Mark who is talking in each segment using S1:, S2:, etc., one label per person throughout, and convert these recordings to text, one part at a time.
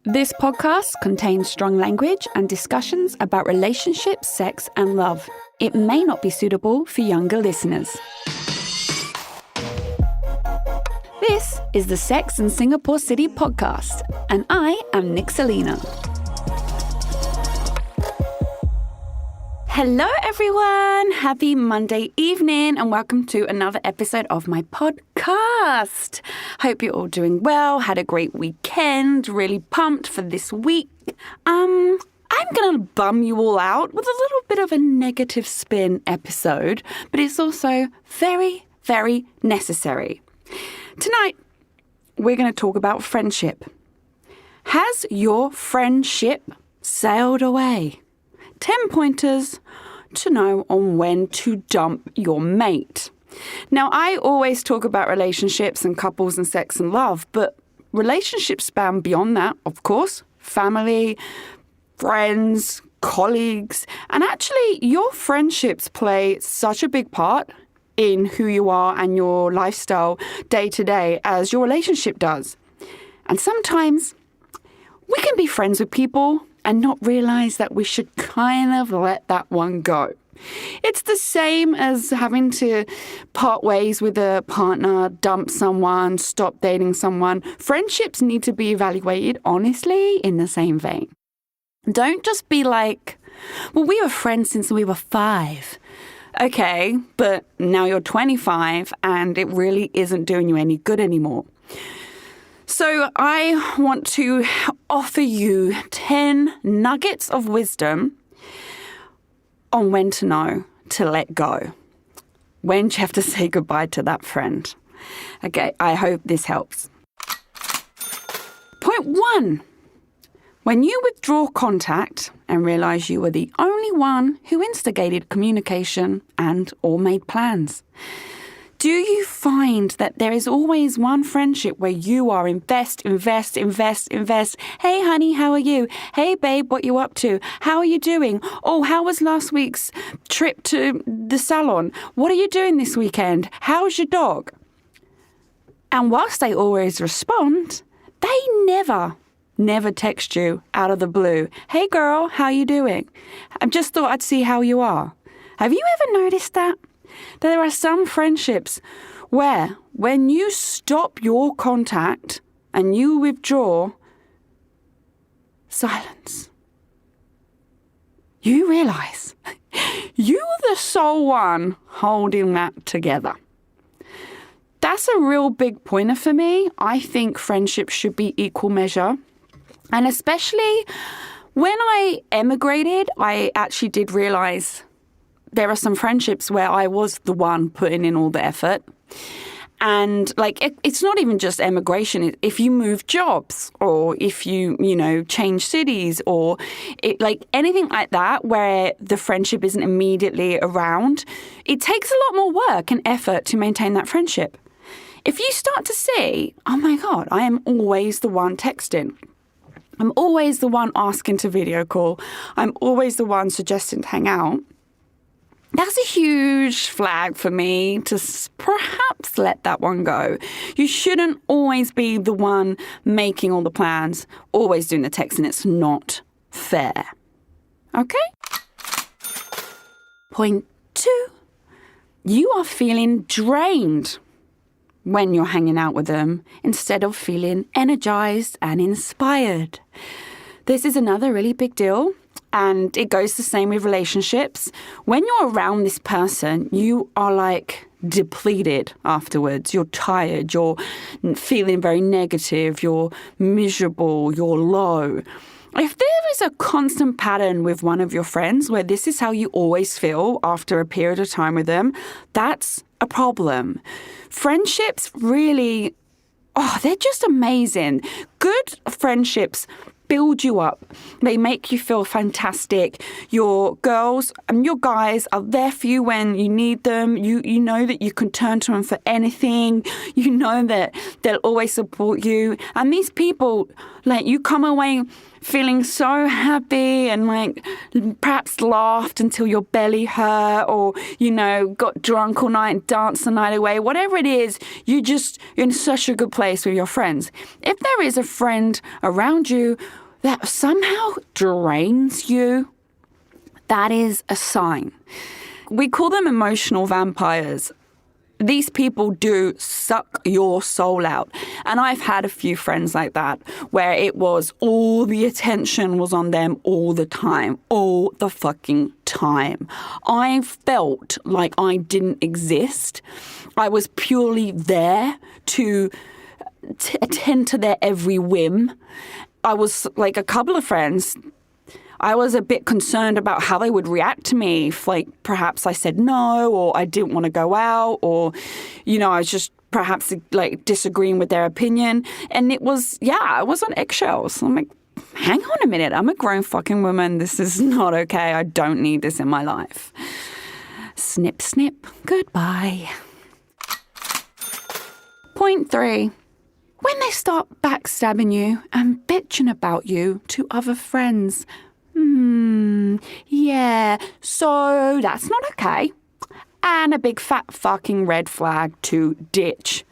S1: This podcast contains strong language and discussions about relationships, sex, and love. It may not be suitable for younger listeners. This is the Sex and Singapore City podcast, and I am Nick Selena. Hello everyone, happy Monday evening and welcome to another episode of my podcast. Hope you're all doing well, had a great weekend, really pumped for this week. I'm going to bum you all out with a little bit of a negative spin episode, but it's also very, very necessary. Tonight, we're going to talk about friendship. Has your friendship sailed away? 10 pointers to know on when to dump your mate. Now, I always talk about relationships and couples and sex and love, but relationships span beyond that, of course. Family, friends, colleagues, and actually your friendships play such a big part in who you are and your lifestyle day to day as your relationship does. And sometimes we can be friends with people and not realize that we should kind of let that one go. It's the same as having to part ways with a partner, dump someone, stop dating someone. Friendships need to be evaluated honestly in the same vein. Don't just be like, well, we were friends since we were 5. Okay, but now you're 25 and it really isn't doing you any good anymore. So I want to offer you 10 nuggets of wisdom on when to know to let go. When do you have to say goodbye to that friend? Okay, I hope this helps. Point 1. When you withdraw contact and realize you were the only one who instigated communication and or made plans. Do you find that there is always one friendship where you are invest? Hey, honey, how are you? Hey, babe, what you up to? How are you doing? Oh, how was last week's trip to the salon? What are you doing this weekend? How's your dog? And whilst they always respond, they never text you out of the blue. Hey, girl, how you doing? I just thought I'd see how you are. Have you ever noticed that? There are some friendships where when you stop your contact and you withdraw, silence. You realize you're the sole one holding that together. That's a real big pointer for me. I think friendships should be equal measure. And especially when I emigrated, I actually did realize there are some friendships where I was the one putting in all the effort. And it's not even just emigration. If you move jobs or if you change cities or anything like that where the friendship isn't immediately around, it takes a lot more work and effort to maintain that friendship. If you start to see, oh my God, I am always the one texting. I'm always the one asking to video call. I'm always the one suggesting to hang out. That's a huge flag for me to perhaps let that one go. You shouldn't always be the one making all the plans, always doing the texting. It's not fair. Okay? Point 2. You are feeling drained when you're hanging out with them instead of feeling energized and inspired. This is another really big deal. And it goes the same with relationships. When you're around this person, you are depleted afterwards. You're tired. You're feeling very negative. You're miserable. You're low. If there is a constant pattern with one of your friends where this is how you always feel after a period of time with them, that's a problem. Friendships really, they're just amazing. Good friendships build you up. They make you feel fantastic. Your girls and your guys are there for you when you need them. You know that you can turn to them for anything. You know that they'll always support you. And these people, like, you come away feeling so happy and like perhaps laughed until your belly hurt, or, you know, got drunk all night and danced the night away. Whatever it is, you're in such a good place with your friends. If there is a friend around you that somehow drains you, that is a sign. We call them emotional vampires. These people do suck your soul out. And I've had a few friends like that where it was all the attention was on them all the time, all the fucking time. I felt like I didn't exist. I was purely there to attend to their every whim. I was like a couple of friends, I was a bit concerned about how they would react to me if, like, perhaps I said no, or I didn't want to go out, or, you know, I was just perhaps, like, disagreeing with their opinion. And it was, I was on eggshells. I'm like, hang on a minute. I'm a grown fucking woman. This is not okay. I don't need this in my life. Snip, snip. Goodbye. Point 3. When they start backstabbing you and bitching about you to other friends. Yeah, so that's not okay. And a big fat fucking red flag to ditch.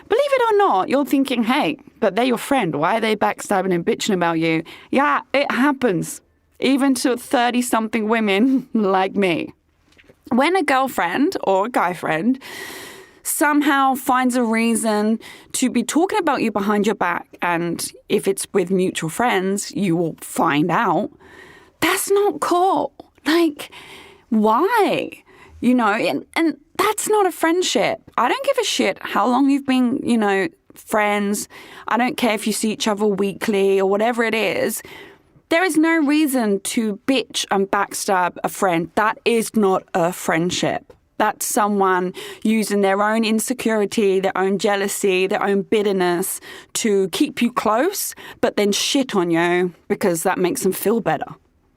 S1: Believe it or not, you're thinking, hey, but they're your friend. Why are they backstabbing and bitching about you? Yeah, it happens. Even to 30-something women like me. When a girlfriend or a guy friend somehow finds a reason to be talking about you behind your back, and if it's with mutual friends, you will find out, that's not cool. Like, why? You know, and that's not a friendship. I don't give a shit how long you've been, you know, friends. I don't care if you see each other weekly or whatever it is. There is no reason to bitch and backstab a friend. That is not a friendship. That's someone using their own insecurity, their own jealousy, their own bitterness to keep you close, but then shit on you because that makes them feel better,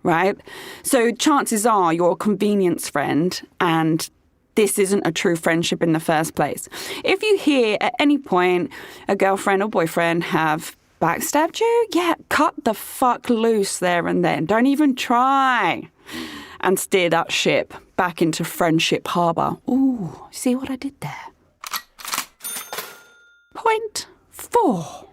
S1: right? So chances are you're a convenience friend and this isn't a true friendship in the first place. If you hear at any point a girlfriend or boyfriend have backstabbed you, yeah, cut the fuck loose there and then. Don't even try and steer that ship back into friendship harbour. Ooh, see what I did there? Point 4.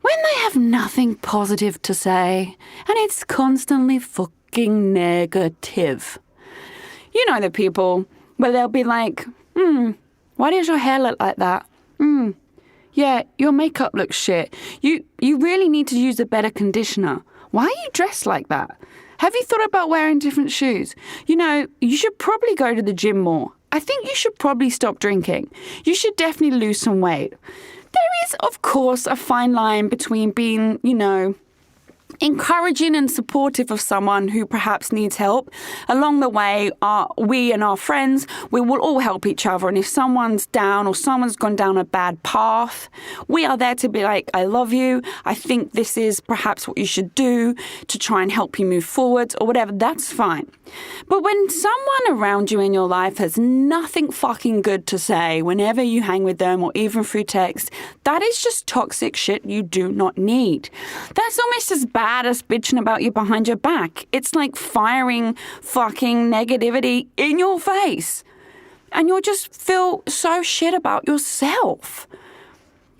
S1: When they have nothing positive to say and it's constantly fucking negative. You know the people where they'll be like, why does your hair look like that? Yeah, your makeup looks shit. You really need to use a better conditioner. Why are you dressed like that? Have you thought about wearing different shoes? You know, you should probably go to the gym more. I think you should probably stop drinking. You should definitely lose some weight. There is, of course, a fine line between being, you know, encouraging and supportive of someone who perhaps needs help. Along the way, we and our friends, we will all help each other. And if someone's down or someone's gone down a bad path, we are there to be like, I love you. I think this is perhaps what you should do to try and help you move forward or whatever. That's fine. But when someone around you in your life has nothing fucking good to say whenever you hang with them or even through text, that is just toxic shit you do not need. That's almost as bad as bitching about you behind your back. It's like firing fucking negativity in your face. And you'll just feel so shit about yourself.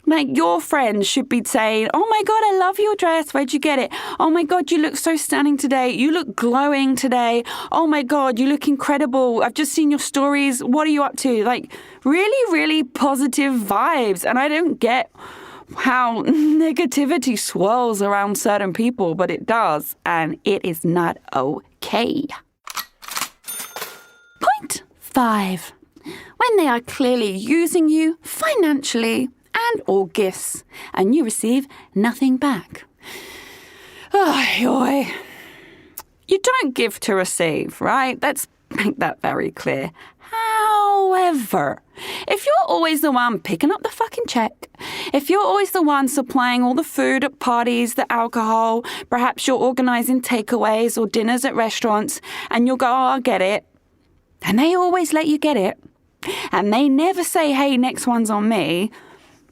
S1: Like, your friends should be saying, oh my God, I love your dress. Where'd you get it? Oh my God, you look so stunning today. You look glowing today. Oh my God, you look incredible. I've just seen your stories. What are you up to? Like, really, really positive vibes. And I don't get how negativity swirls around certain people, but it does. And it is not okay. Point 5. When they are clearly using you financially and or gifts, and you receive nothing back. You don't give to receive, right? Let's make that very clear. How However, if you're always the one picking up the fucking check, if you're always the one supplying all the food at parties, the alcohol, perhaps you're organising takeaways or dinners at restaurants, and you'll go, oh, I'll get it, and they always let you get it, and they never say, hey, next one's on me,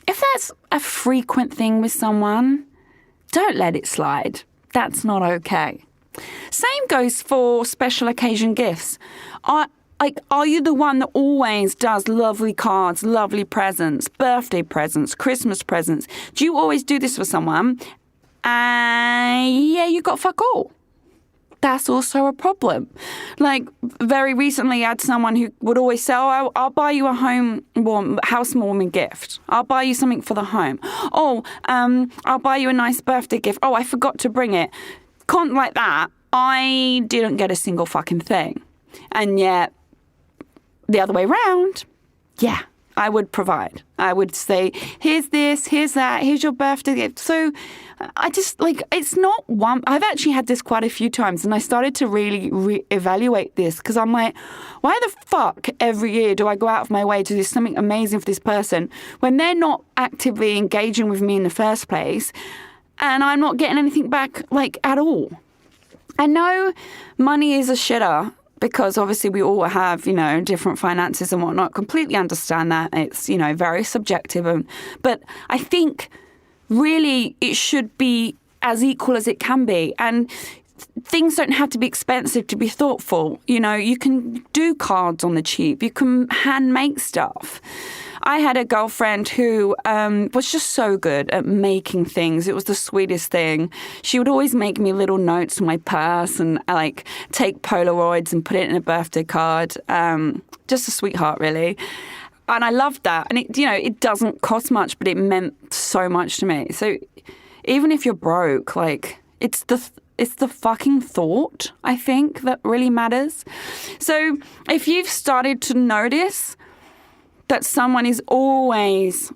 S1: if that's a frequent thing with someone, don't let it slide. That's not okay. Same goes for special occasion gifts. Are you the one that always does lovely cards, lovely presents, birthday presents, Christmas presents? Do you always do this for someone? Yeah, you got fuck all. That's also a problem. Like, very recently I had someone who would always say, oh, I'll buy you a housewarming gift. I'll buy you something for the home. Oh, I'll buy you a nice birthday gift. Oh, I forgot to bring it. Like that. I didn't get a single fucking thing. And yet, the other way round, yeah, I would provide. I would say, here's this, here's that, here's your birthday gift. So I just, it's not one. I've actually had this quite a few times, and I started to really reevaluate this, because I'm like, why the fuck every year do I go out of my way to do something amazing for this person when they're not actively engaging with me in the first place, and I'm not getting anything back, at all? I know money is a shitter, because obviously we all have, different finances and whatnot. Completely understand that. It's, very subjective. But I think really it should be as equal as it can be. And things don't have to be expensive to be thoughtful. You can do cards on the cheap. You can hand make stuff. I had a girlfriend who was just so good at making things. It was the sweetest thing. She would always make me little notes in my purse, and take Polaroids and put it in a birthday card. Just a sweetheart, really. And I loved that. And it doesn't cost much, but it meant so much to me. So even if you're broke, it's the fucking thought, I think, that really matters. So if you've started to notice that someone is always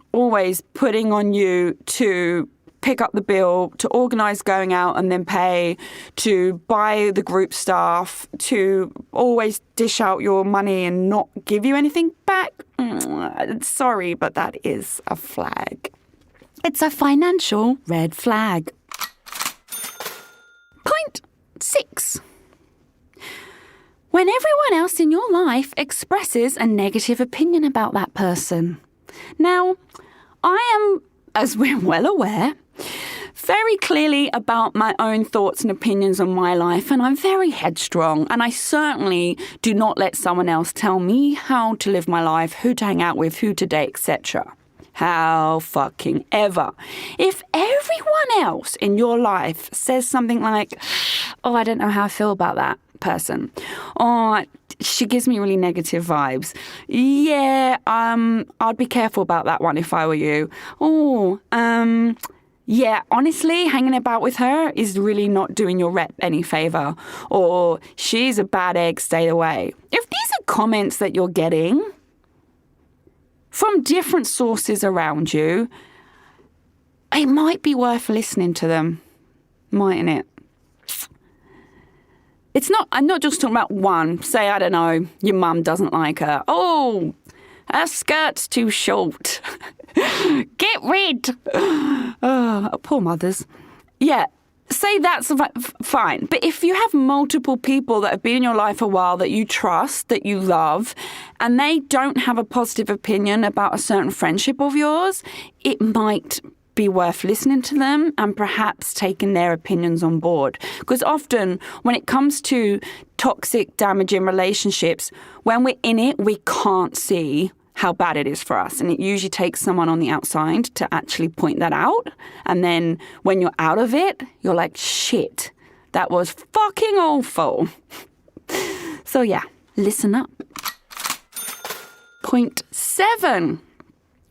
S1: putting on you to pick up the bill, to organise going out and then pay, to buy the group stuff, to always dish out your money and not give you anything back, sorry, but that is a flag. It's a financial red flag. Point 6. When everyone else in your life expresses a negative opinion about that person. Now, I am, as we're well aware, very clearly about my own thoughts and opinions on my life, and I'm very headstrong, and I certainly do not let someone else tell me how to live my life, who to hang out with, who to date, etc. How fucking ever. If everyone else in your life says something like, oh, I don't know how I feel about that person, or she gives me really negative vibes, yeah, I'd be careful about that one if I were you. Oh, yeah, honestly, hanging about with her is really not doing your rep any favour, or she's a bad egg, stay away. If these are comments that you're getting from different sources around you, it might be worth listening to them, mightn't it? I'm not just talking about one. Say, I don't know, your mum doesn't like her. Oh, her skirt's too short. Get rid. Oh, poor mothers. Yeah, say that's fine. But if you have multiple people that have been in your life a while that you trust, that you love, and they don't have a positive opinion about a certain friendship of yours, it might be worth listening to them and perhaps taking their opinions on board. Because often when it comes to toxic, damaging relationships, when we're in it, we can't see how bad it is for us. And it usually takes someone on the outside to actually point that out. And then when you're out of it, you're like, shit, that was fucking awful. So yeah, listen up. Point 7.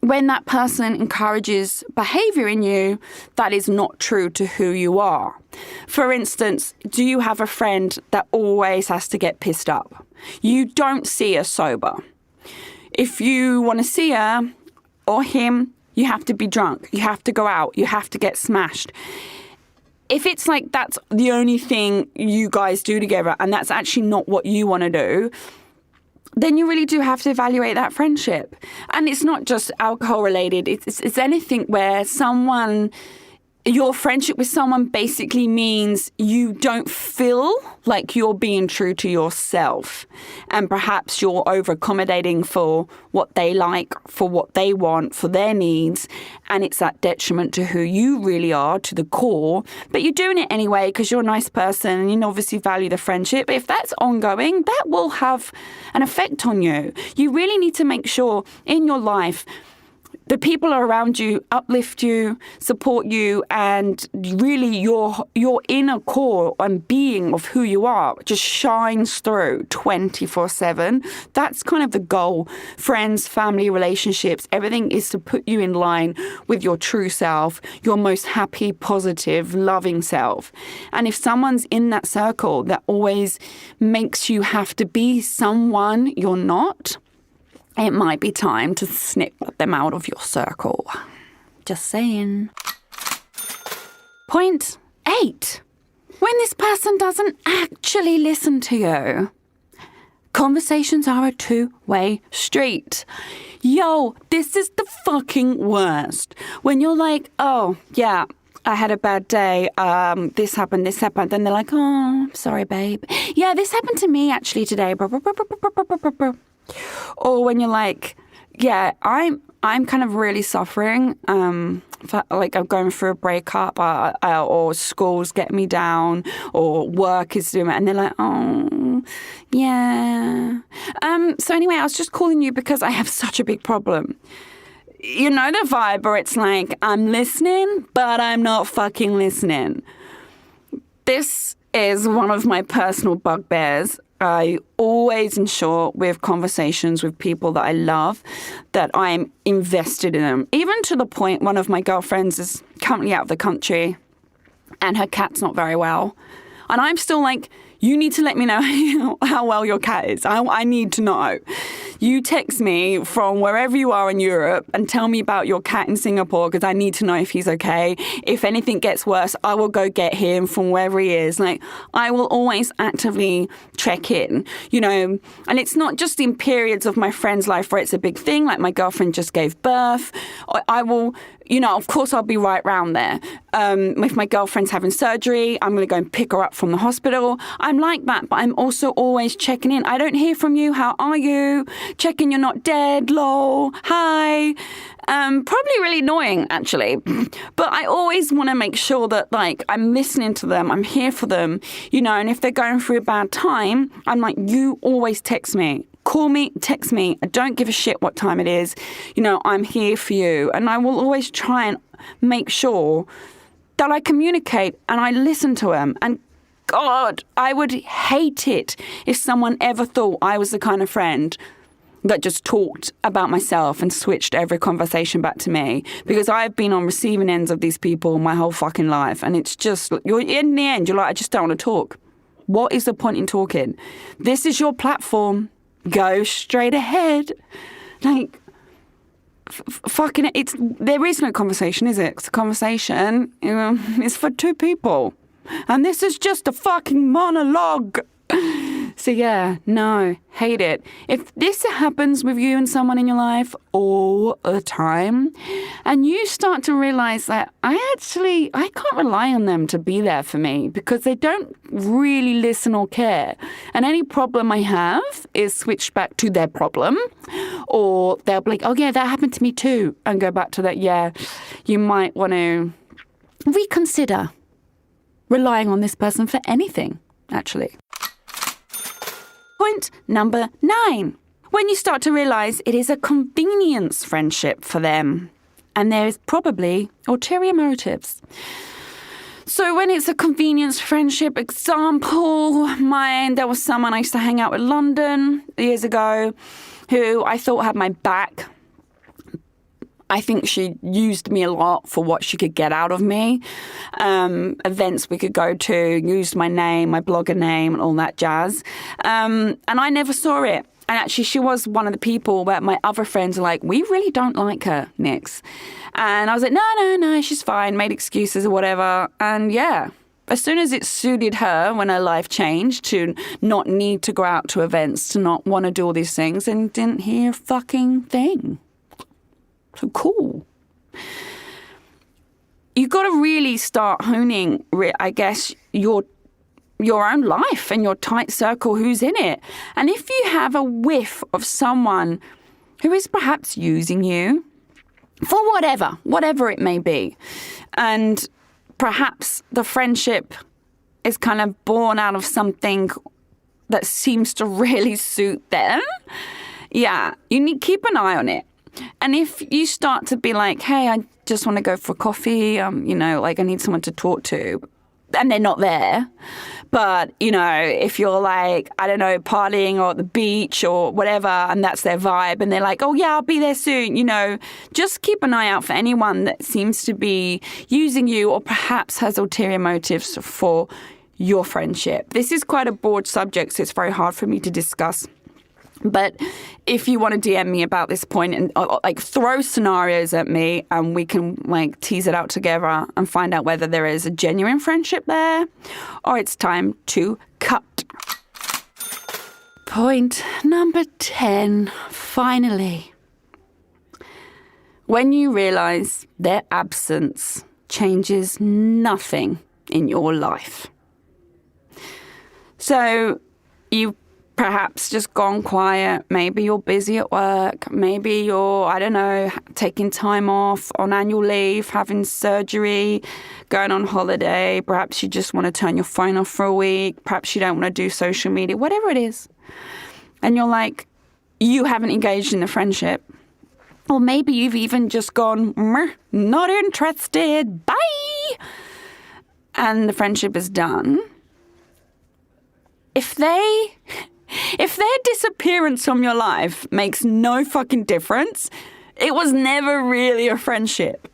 S1: When that person encourages behaviour in you that is not true to who you are. For instance, do you have a friend that always has to get pissed up? You don't see her sober. If you want to see her or him, you have to be drunk. You have to go out. You have to get smashed. If it's like that's the only thing you guys do together and that's actually not what you want to do, then you really do have to evaluate that friendship. And it's not just alcohol related. It's anything where your friendship with someone basically means you don't feel like you're being true to yourself. And perhaps you're over accommodating for what they like, for what they want, for their needs. And it's that detriment to who you really are, to the core. But you're doing it anyway because you're a nice person and you obviously value the friendship. But if that's ongoing, that will have an effect on you. You really need to make sure in your life the people around you uplift you, support you, and really your inner core and being of who you are just shines through 24/7. That's kind of the goal. Friends, family, relationships, everything is to put you in line with your true self, your most happy, positive, loving self. And if someone's in that circle that always makes you have to be someone you're not, it might be time to snip them out of your circle. Just saying. Point 8. When this person doesn't actually listen to you. Conversations are a two-way street. Yo, this is the fucking worst. When you're like, oh, yeah, I had a bad day. This happened. Then they're like, oh, sorry, babe. Yeah, this happened to me actually today. Or when you're like, yeah, I'm kind of really suffering. Like I'm going through a breakup, or school's getting me down, or work is doing it, and they're like, oh, yeah. So anyway, I was just calling you because I have such a big problem. You know the vibe where it's like, I'm listening, but I'm not fucking listening. This is one of my personal bugbears. I always ensure with conversations with people that I love that I'm invested in them. Even to the point one of my girlfriends is currently out of the country and her cat's not very well. And I'm still like, you need to let me know how well your cat is. I need to know. You text me from wherever you are in Europe and tell me about your cat in Singapore because I need to know if he's okay. If anything gets worse, I will go get him from wherever he is. Like, I will always actively check in, you know. And it's not just in periods of my friend's life where it's a big thing, like my girlfriend just gave birth. I will, you know, of course I'll be right round there. If my girlfriend's having surgery, I'm going to go and pick her up from the hospital. I'm like that, but I'm also always checking in. I don't hear from you. How are you? Checking you're not dead. Lol. Hi. Probably really annoying, actually. But I always want to make sure that, like, I'm listening to them. I'm here for them, you know, and if they're going through a bad time, I'm like, you always text me. Call me, text me. I don't give a shit what time it is. You know, I'm here for you. And I will always try and make sure that I communicate and I listen to them. And God, I would hate it if someone ever thought I was the kind of friend that just talked about myself and switched every conversation back to me, because I've been on receiving ends of these people my whole fucking life. And it's just, you're in the end, you're like, I just don't want to talk. What is the point in talking? This is your platform. Go straight ahead. Like, fucking, there is no conversation, is it? 'Cause a conversation, you know, is for two people. And this is just a fucking monologue. So yeah, no, hate it. If this happens with you and someone in your life all the time, and you start to realize that I can't rely on them to be there for me because they don't really listen or care. And any problem I have is switched back to their problem, or they'll be like, oh yeah, that happened to me too, and go back to that, yeah, you might want to reconsider relying on this person for anything, actually. Point number 9. When you start to realize it is a convenience friendship for them, and there is probably ulterior motives. So when it's a convenience friendship, example, there was someone I used to hang out with in London years ago who I thought had my back. I think she used me a lot for what she could get out of me. Events we could go to, used my name, my blogger name, and all that jazz. And I never saw it. And actually, she was one of the people where my other friends were like, we really don't like her, Nix. And I was like, no, she's fine, made excuses or whatever. And yeah, As soon as it suited her when her life changed to not need to go out to events, to not want to do all these things, and didn't hear a fucking thing. So cool. You got to really start honing, I guess, your own life and your tight circle, who's in it. And if you have a whiff of someone who is perhaps using you for whatever it may be, and perhaps the friendship is kind of born out of something that seems to really suit them, yeah, you need to keep an eye on it. And if you start to be like, hey, I just want to go for coffee, I need someone to talk to, and they're not there. But, if you're like, I don't know, partying or at the beach or whatever, and that's their vibe, and they're like, oh, yeah, I'll be there soon, just keep an eye out for anyone that seems to be using you or perhaps has ulterior motives for your friendship. This is quite a broad subject, so it's very hard for me to discuss. But if you want to DM me about this point and throw scenarios at me and we can tease it out together and find out whether there is a genuine friendship there or it's time to cut. Point number 10, finally. When you realize their absence changes nothing in your life. So you perhaps just gone quiet. Maybe you're busy at work. Maybe you're, taking time off on annual leave, having surgery, going on holiday. Perhaps you just want to turn your phone off for a week. Perhaps you don't want to do social media, whatever it is. And you're like, you haven't engaged in the friendship. Or maybe you've even just gone, not interested, bye. And the friendship is done. If their disappearance from your life makes no fucking difference, it was never really a friendship.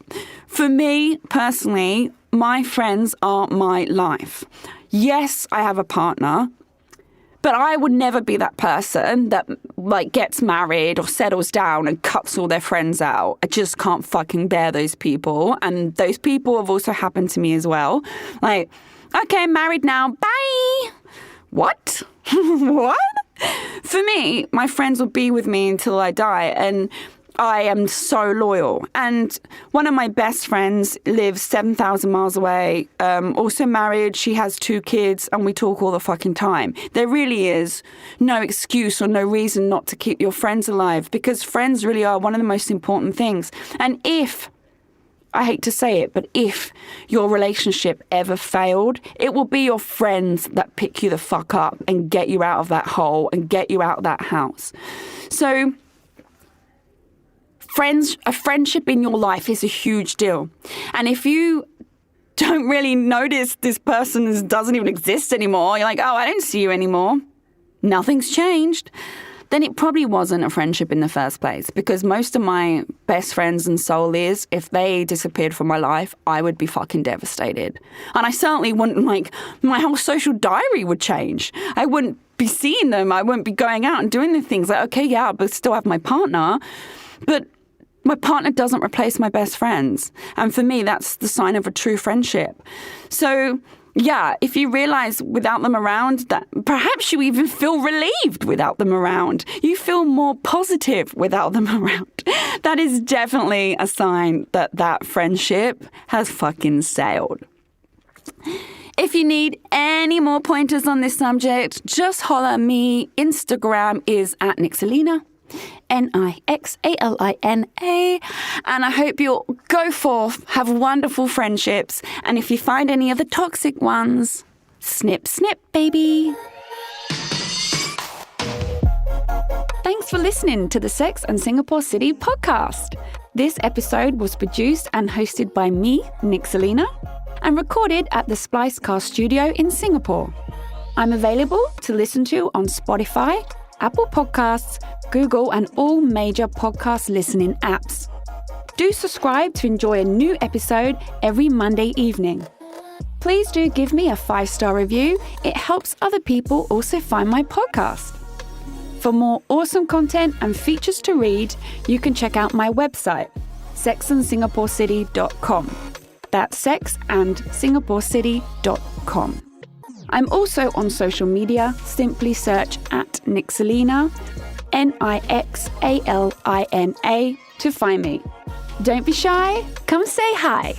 S1: For me, personally, my friends are my life. Yes, I have a partner, but I would never be that person that gets married or settles down and cuts all their friends out. I just can't fucking bear those people. And those people have also happened to me as well. Okay, married now, bye. What? What? For me, my friends will be with me until I die, and I am so loyal. And one of my best friends lives 7,000 miles away, also married. She has 2 kids, and we talk all the fucking time. There really is no excuse or no reason not to keep your friends alive, because friends really are one of the most important things. And if, I hate to say it, but if your relationship ever failed, it will be your friends that pick you the fuck up and get you out of that hole and get you out of that house. So a friendship in your life is a huge deal. And if you don't really notice this person doesn't even exist anymore, you're like, oh, I don't see you anymore, nothing's changed, then it probably wasn't a friendship in the first place. Because most of my best friends and soulmates, if they disappeared from my life, I would be fucking devastated. And I certainly wouldn't, my whole social diary would change. I wouldn't be seeing them. I wouldn't be going out and doing the things okay, yeah, but still have my partner. But my partner doesn't replace my best friends. And for me, that's the sign of a true friendship. So yeah, if you realize without them around that perhaps you even feel relieved without them around, you feel more positive without them around, that is definitely a sign that friendship has fucking sailed. If you need any more pointers on this subject, just holler at me. Instagram is @Nixalina. Nixalina. And I hope you'll go forth, have wonderful friendships. And if you find any of the toxic ones, snip, snip, baby. Thanks for listening to the Sex and Singapore City podcast. This episode was produced and hosted by me, Nixalina, and recorded at the Splicecast studio in Singapore. I'm available to listen to on Spotify, Apple Podcasts, Google, and all major podcast listening apps. Do subscribe to enjoy a new episode every Monday evening. Please do give me a 5-star review. It helps other people also find my podcast. For more awesome content and features to read, you can check out my website, sexandsingaporecity.com. That's sexandsingaporecity.com. snip.com. I'm also on social media. Simply search at Nixalina, Nixalina, to find me. Don't be shy, come say hi.